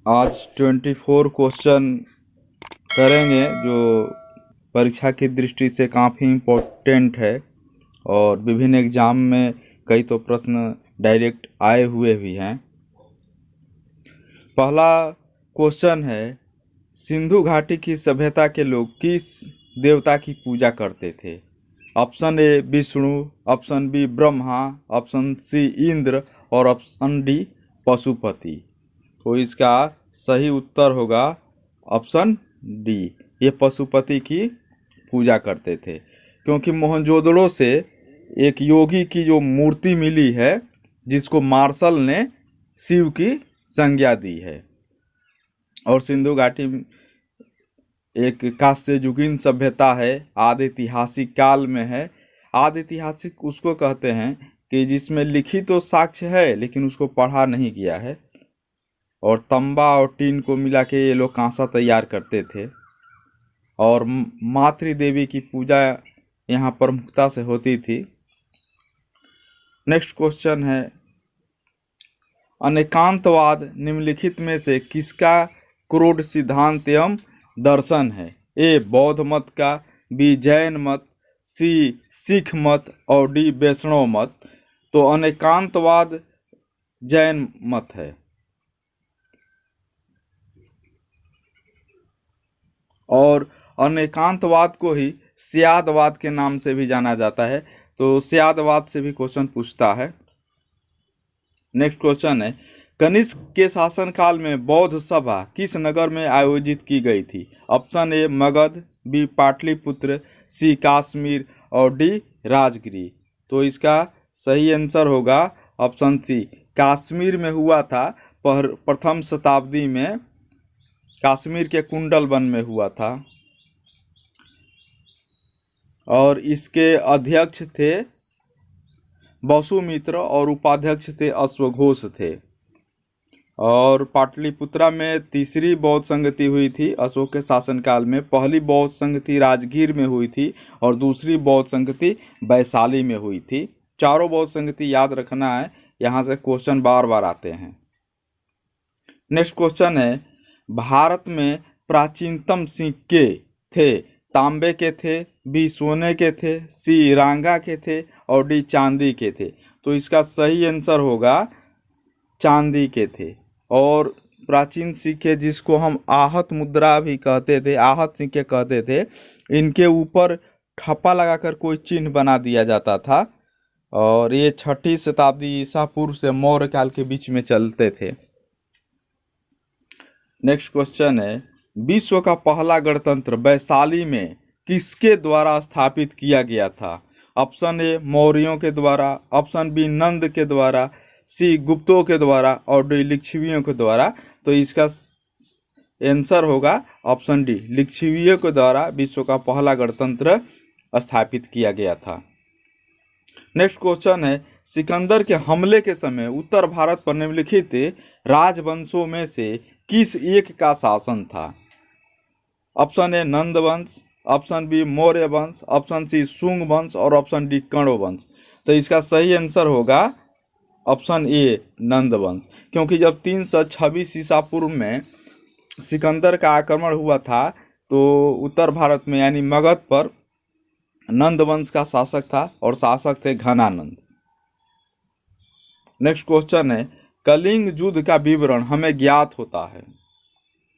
आज 24 क्वेश्चन करेंगे जो परीक्षा की दृष्टि से काफ़ी इम्पोर्टेंट है और विभिन्न एग्जाम में कई तो प्रश्न डायरेक्ट आए हुए भी हैं। पहला क्वेश्चन है, सिंधु घाटी की सभ्यता के लोग किस देवता की पूजा करते थे? Option A Vishnu, option B Brahma, option C Indra और ऑप्शन डी पशुपति। तो इसका सही उत्तर होगा ऑप्शन डी, ये पशुपति की पूजा करते थे। क्योंकि मोहनजोदड़ो से एक योगी की जो मूर्ति मिली है जिसको मार्शल ने शिव की संज्ञा दी है, और सिंधु घाटी एक कांस्ययुगीन सभ्यता है, आदि ऐतिहासिक काल में है। आदि ऐतिहासिक उसको कहते हैं कि जिसमें लिखित तो साक्ष्य है लेकिन उसको पढ़ा नहीं गया है, और तंबा और टीन को मिला के ये लोग कांसा तैयार करते थे, और मातृ देवी की पूजा यहाँ प्रमुखता से होती थी। नेक्स्ट क्वेश्चन है, अनेकांतवाद निम्नलिखित में से किसका क्रोड सिद्धांत एवं दर्शन है? ए बौद्ध मत का, बी जैन मत, सी सिख मत और डी वैष्णव मत। तो अनेकांतवाद जैन मत है, और अनेकांतवाद को ही स्यादवाद के नाम से भी जाना जाता है। तो स्यादवाद से भी क्वेश्चन पूछता है। नेक्स्ट क्वेश्चन है, कनिष्क के शासनकाल में बौद्ध सभा किस नगर में आयोजित की गई थी? Option A Magadh, B Pataliputra, C Kashmir और डी राजगिरी। तो इसका सही आंसर होगा ऑप्शन सी, कश्मीर में हुआ था। प्रथम शताब्दी में कश्मीर के कुंडल वन में हुआ था, और इसके अध्यक्ष थे वसुमित्र और उपाध्यक्ष थे अश्वघोष थे। और पाटलिपुत्रा में तीसरी बौद्ध संगति हुई थी अशोक के शासनकाल में। पहली बौद्ध संगति राजगीर में हुई थी और दूसरी बौद्ध संगति वैशाली में हुई थी। चारों बौद्ध संगति याद रखना है, यहाँ से क्वेश्चन बार बार आते हैं। नेक्स्ट क्वेश्चन है, भारत में प्राचीनतम सिक्के थे? तांबे के थे, बी सोने के थे, सी रांगा के थे और डी चांदी के थे। तो इसका सही आंसर होगा चांदी के थे। और प्राचीन सिक्के जिसको हम आहत मुद्रा भी कहते थे, आहत सिक्के कहते थे, इनके ऊपर ठप्पा लगाकर कोई चिन्ह बना दिया जाता था, और ये 6ठी शताब्दी ईसा पूर्व से मौर्य काल के बीच में चलते थे। नेक्स्ट क्वेश्चन है, विश्व का पहला गणतंत्र वैशाली में किसके द्वारा स्थापित किया गया था? ऑप्शन ए मौर्यों के द्वारा, ऑप्शन बी नंद के द्वारा, सी गुप्तों के द्वारा और डी लिच्छवियों के द्वारा। तो इसका आंसर होगा ऑप्शन डी, लिच्छवियों के द्वारा विश्व का पहला गणतंत्र स्थापित किया गया था। नेक्स्ट क्वेश्चन है, सिकंदर के हमले के समय उत्तर भारत पर निम्नलिखित राजवंशों में से किस एक का शासन था? ऑप्शन ए नंद वंश, ऑप्शन बी मौर्य वंश, ऑप्शन सी शुंग वंश और ऑप्शन डी कण्व वंश। तो इसका सही आंसर होगा ऑप्शन ए नंद वंश, क्योंकि जब 326 ईसा पूर्व में सिकंदर का आक्रमण हुआ था तो उत्तर भारत में यानी मगध पर नंद वंश का शासक था और शासक थे घनानंद। नेक्स्ट क्वेश्चन है, कलिंग युद्ध का विवरण हमें ज्ञात होता है?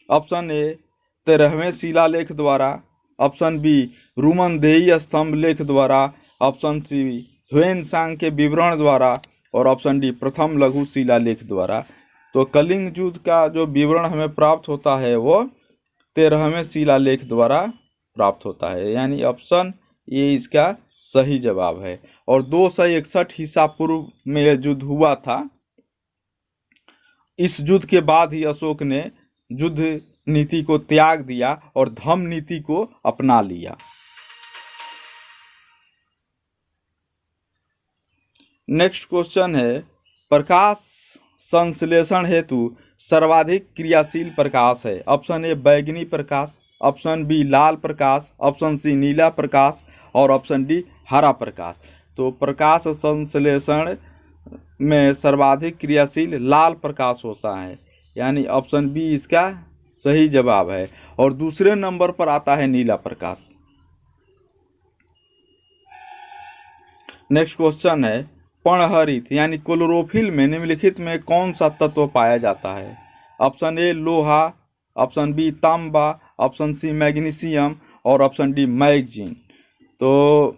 ऑप्शन ए 13वें शिलालेख द्वारा, ऑप्शन बी रुमनदेही स्तंभ लेख द्वारा, ऑप्शन सी ह्वेनसांग के विवरण द्वारा और ऑप्शन डी प्रथम लघु शिलालेख द्वारा। तो कलिंग युद्ध का जो विवरण हमें प्राप्त होता है वो 13वें शिलालेख द्वारा प्राप्त होता है, यानी ऑप्शन ये इसका सही जवाब है। और 261 ईसा पूर्व में यह युद्ध हुआ था। इस युद्ध के बाद ही अशोक ने युद्ध नीति को त्याग दिया और धम्म नीति को अपना लिया। नेक्स्ट क्वेश्चन है, प्रकाश संश्लेषण हेतु सर्वाधिक क्रियाशील प्रकाश है? ऑप्शन ए बैंगनी प्रकाश, ऑप्शन बी लाल प्रकाश, ऑप्शन सी नीला प्रकाश और ऑप्शन डी हरा प्रकाश। तो प्रकाश संश्लेषण में सर्वाधिक क्रियाशील लाल प्रकाश होता है, यानी ऑप्शन बी इसका सही जवाब है। और दूसरे नंबर पर आता है नीला प्रकाश। नेक्स्ट क्वेश्चन है, पर्णहरित यानी क्लोरोफिल में निम्नलिखित में कौन सा तत्व पाया जाता है? ऑप्शन ए लोहा, ऑप्शन बी तांबा, ऑप्शन सी मैग्नीशियम और ऑप्शन डी मैग्नीज। तो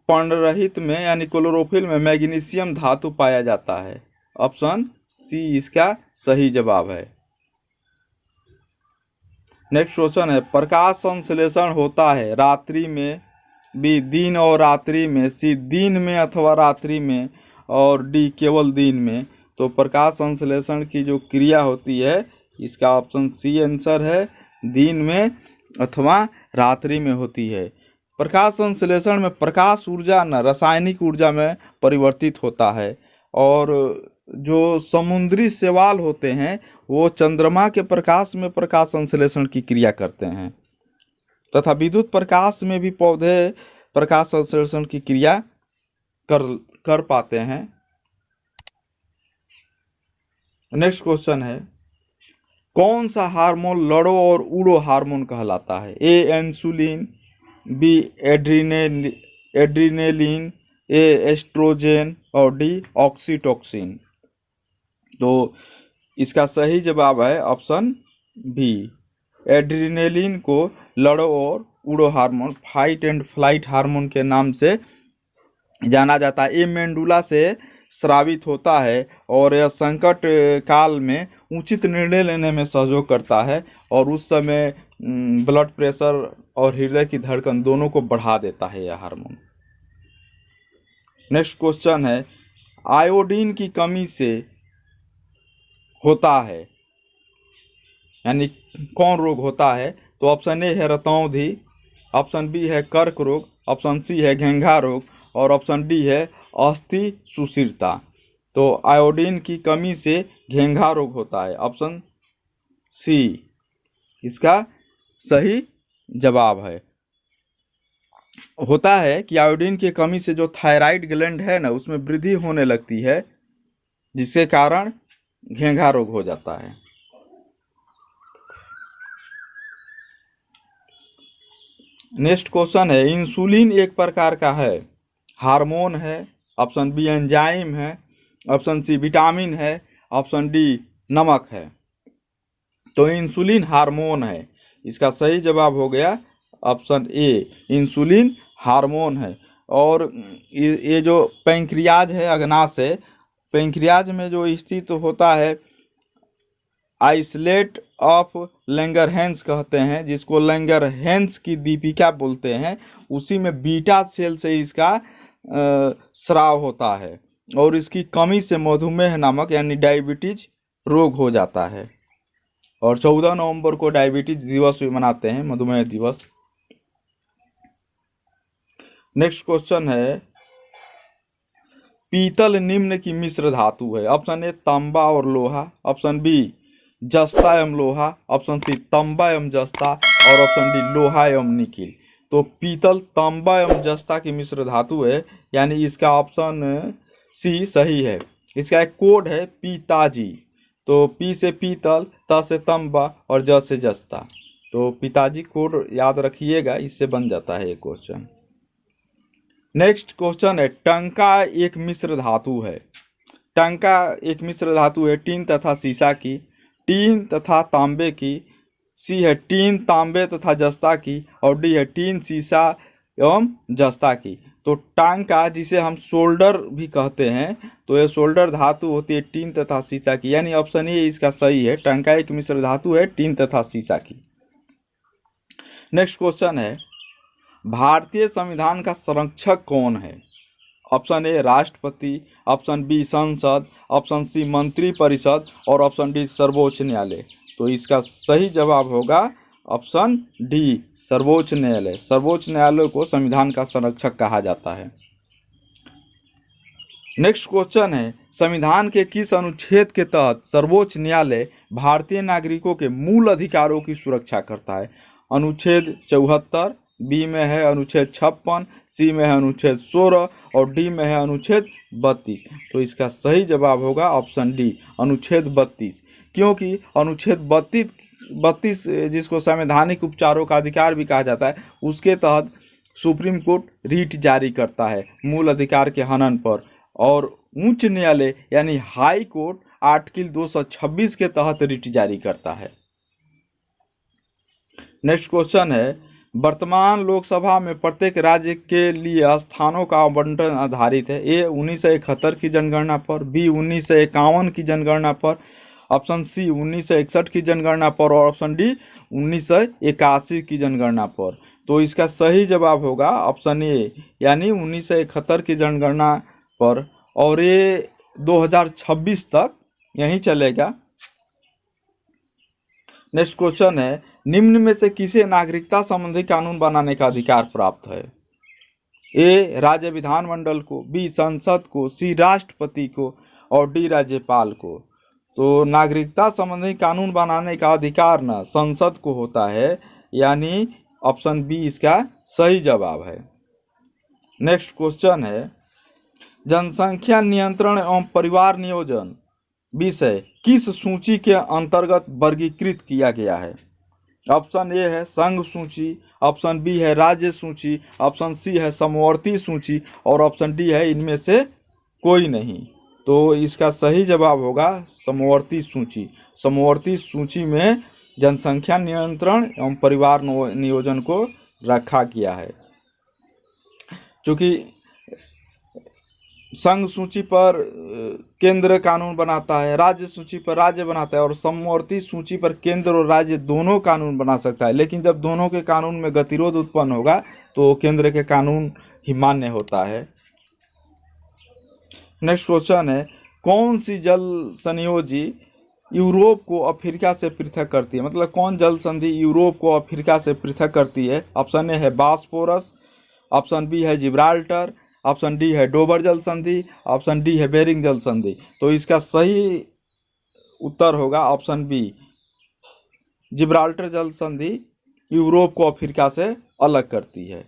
पर्णरहित में यानी क्लोरोफिल में मैग्नीशियम धातु पाया जाता है। ऑप्शन सी इसका सही जवाब है। नेक्स्ट क्वेश्चन है, प्रकाश संश्लेषण होता है रात्रि में, बी दिन और रात्रि में, सी दिन में अथवा रात्रि में और डी केवल दिन में। तो प्रकाश संश्लेषण की जो क्रिया होती है इसका ऑप्शन सी आंसर है, दिन में अथवा रात्रि में होती है। प्रकाश संश्लेषण में प्रकाश ऊर्जा न रासायनिक ऊर्जा में परिवर्तित होता है और जो समुद्री शैवाल होते हैं वो चंद्रमा के प्रकाश में प्रकाश संश्लेषण की क्रिया करते हैं तथा विद्युत प्रकाश में भी पौधे प्रकाश संश्लेषण की क्रिया कर पाते हैं। नेक्स्ट क्वेश्चन है, कौन सा हार्मोन लड़ो और उड़ो हार्मोन कहलाता है? ए इंसुलिन, बी एड्रीनेलिन, ए एस्ट्रोजेन और डी ऑक्सीटोसिन। तो इसका सही जवाब है ऑप्शन बी। एड्रीनेलिन को लड़ो और उड़ो hormone, fight and flight hormone के नाम से जाना जाता है। ये मेंडुला से स्रावित होता है और यह संकट काल में उचित निर्णय लेने में सहयोग करता है और उस समय ब्लड प्रेशर और हृदय की धड़कन दोनों को बढ़ा देता है यह हार्मोन। नेक्स्ट क्वेश्चन है, आयोडीन की कमी से होता है यानी कौन रोग होता है? तो ऑप्शन ए है रतौंधी, ऑप्शन बी है कर्क रोग, ऑप्शन सी है घेंघा रोग और ऑप्शन डी है अस्थि सुषिरता। तो आयोडीन की कमी से घेंघा रोग होता है, ऑप्शन सी इसका सही जवाब है। होता है कि आयोडीन की कमी से जो थायराइड ग्लैंड है ना उसमें वृद्धि होने लगती है जिसके कारण घेंघा रोग हो जाता है। नेक्स्ट क्वेश्चन है, इंसुलिन एक प्रकार का है हार्मोन है, ऑप्शन बी एंजाइम है, ऑप्शन सी विटामिन है, ऑप्शन डी नमक है। तो इंसुलिन हार्मोन है, इसका सही जवाब हो गया ऑप्शन ए, इंसुलिन हार्मोन है। और ये जो पैंक्रियाज है अग्नाशय, पैंक्रियाज में जो स्थित होता है आइसलेट ऑफ लैंगरहैंस कहते हैं, जिसको लैंगरहैंस की दीपिका बोलते हैं। उसी में बीटा सेल से इसका स्राव होता है और इसकी कमी से मधुमेह नामक यानी डायबिटीज रोग हो जाता है। और 14 नवंबर को डायबिटीज दिवस भी मनाते हैं, मधुमेह दिवस। नेक्स्ट क्वेश्चन है, पीतल निम्न की मिश्र धातु है? ऑप्शन ए तांबा और लोहा, ऑप्शन बी जस्ता एवं लोहा, ऑप्शन सी तांबा एवं जस्ता और ऑप्शन डी लोहा एवं निकिल। तो पीतल तांबा एवं जस्ता की मिश्र धातु है यानी इसका ऑप्शन सी सही है। इसका एक कोड है पिताजी। तो पी से पीतल, ता से तांबा और ज से जस्ता। तो पिताजी कोड याद रखिएगा, इससे बन जाता है ये क्वेश्चन। नेक्स्ट क्वेश्चन है, टंका एक मिश्र धातु है। टंका एक मिश्र धातु है टीन तथा सीसा की, टीन तथा तांबे की, सी है टीन तांबे तथा जस्ता की और डी है टीन सीसा एवं जस्ता की। तो टंका जिसे हम सोल्डर भी कहते हैं, तो ये सोल्डर धातु होती है टीन तथा सीसा की, यानी ऑप्शन ए इसका सही है। टंका एक मिश्र धातु है टीन तथा सीसा की। नेक्स्ट क्वेश्चन है, भारतीय संविधान का संरक्षक कौन है? ऑप्शन ए राष्ट्रपति, ऑप्शन बी संसद, ऑप्शन सी मंत्रिपरिषद और ऑप्शन डी सर्वोच्च न्यायालय। तो इसका सही जवाब होगा ऑप्शन डी सर्वोच्च न्यायालय। सर्वोच्च न्यायालय को संविधान का संरक्षक कहा जाता है। नेक्स्ट क्वेश्चन है, संविधान के किस अनुच्छेद के तहत सर्वोच्च न्यायालय भारतीय नागरिकों के मूल अधिकारों की सुरक्षा करता है? अनुच्छेद 74, बी में है अनुच्छेद 56, सी में है अनुच्छेद 16 और डी में है अनुच्छेद 32। तो इसका सही जवाब होगा ऑप्शन डी, अनुच्छेद 32। क्योंकि अनुच्छेद 32 जिसको संवैधानिक उपचारों का अधिकार भी कहा जाता है, उसके तहत सुप्रीम कोर्ट रीट जारी करता है मूल अधिकार के हनन पर, और उच्च न्यायालय यानी हाई कोर्ट आर्टिकल 226 के तहत रीट जारी करता है। नेक्स्ट क्वेश्चन है, वर्तमान लोकसभा में प्रत्येक राज्य के लिए स्थानों का आवंटन आधारित है। ए 1971 की जनगणना पर, बी 1951 की जनगणना पर, ऑप्शन सी 1961 की जनगणना पर और ऑप्शन डी 1981 की जनगणना पर। तो इसका सही जवाब होगा ऑप्शन ए, यानी 1971 की जनगणना पर, और ये 2026 तक यहीं चलेगा। नेक्स्ट क्वेश्चन है, निम्न में से किसे नागरिकता संबंधी कानून बनाने का अधिकार प्राप्त है? ए राज्य विधानमंडल को, बी संसद को, सी राष्ट्रपति को और डी राज्यपाल को। तो नागरिकता संबंधी कानून बनाने का अधिकार ना संसद को होता है, यानी ऑप्शन बी इसका सही जवाब है। नेक्स्ट क्वेश्चन है, जनसंख्या नियंत्रण एवं परिवार नियोजन विषय किस सूची के अंतर्गत वर्गीकृत किया गया है? ऑप्शन ए है संघ सूची, ऑप्शन बी है राज्य सूची, ऑप्शन सी है समवर्ती सूची और ऑप्शन डी है इनमें से कोई नहीं। तो इसका सही जवाब होगा समवर्ती सूची। समवर्ती सूची में जनसंख्या नियंत्रण एवं परिवार नियोजन को रखा गया है। चूँकि संघ सूची पर केंद्र कानून बनाता है, राज्य सूची पर राज्य बनाता है और समवर्ती सूची पर केंद्र और राज्य दोनों कानून बना सकता है, लेकिन जब दोनों के कानून में गतिरोध उत्पन्न होगा तो केंद्र के कानून ही मान्य होता है। नेक्स्ट क्वेश्चन है, कौन सी जल संयोजी यूरोप को अफ्रीका से पृथक करती है? मतलब कौन जल संधि यूरोप को अफ्रीका से पृथक करती है? ऑप्शन ए है बॉस्फोरस, ऑप्शन बी है जिब्राल्टर, ऑप्शन डी है डोबर जल संधि, ऑप्शन डी है बेरिंग जल संधि। तो इसका सही उत्तर होगा ऑप्शन बी, जिब्राल्टर जल संधि यूरोप को अफ्रीका से अलग करती है।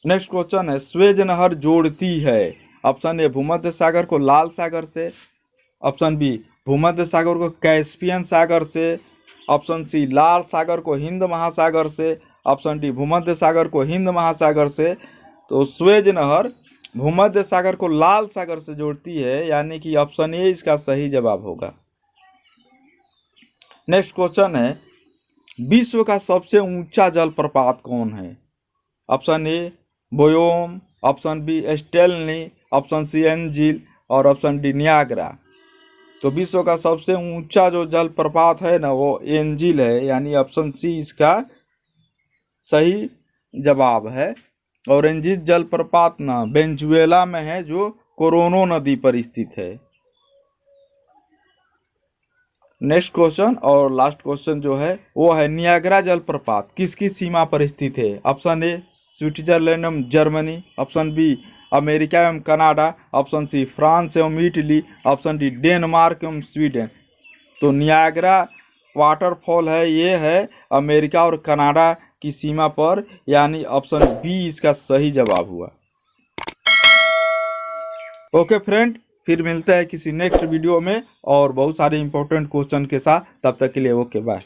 नेक्स्ट क्वेश्चन है, स्वेज नहर जोड़ती है? ऑप्शन ए भूमध्य सागर को लाल सागर से, ऑप्शन बी भूमध्य सागर को कैस्पियन सागर से, ऑप्शन सी लाल सागर को हिंद महासागर से, ऑप्शन डी भूमध्य सागर को हिंद महासागर से। तो स्वेज नहर भूमध्य सागर को लाल सागर से जोड़ती है, यानी कि ऑप्शन ए इसका सही जवाब होगा। नेक्स्ट क्वेश्चन है, विश्व का सबसे ऊंचा जलप्रपात कौन है? Option A Boyoma, option B Stanley, option C Angel और ऑप्शन डी नियाग्रा। तो विश्व का सबसे ऊंचा जो जलप्रपात है ना वो एंजिल है, यानी ऑप्शन सी इसका सही जवाब है। और एंजिल जलप्रपात ना वेनेजुएला में है, जो कोरोनो नदी पर स्थित है। नेक्स्ट क्वेश्चन और लास्ट क्वेश्चन जो है वो है, नियाग्रा जलप्रपात किसकी सीमा पर स्थित है? ऑप्शन ए स्विट्जरलैंड एवं जर्मनी, ऑप्शन बी अमेरिका एवं कनाडा, ऑप्शन सी फ्रांस एवं इटली, ऑप्शन डी डेनमार्क एवं स्वीडन। तो नियाग्रा वाटरफॉल है, ये है अमेरिका और कनाडा की सीमा पर, यानी ऑप्शन बी इसका सही जवाब हुआ। ओके फ्रेंड, फिर मिलते हैं किसी नेक्स्ट वीडियो में और बहुत सारे इंपॉर्टेंट क्वेश्चन के साथ। तब तक के लिए ओके बाय।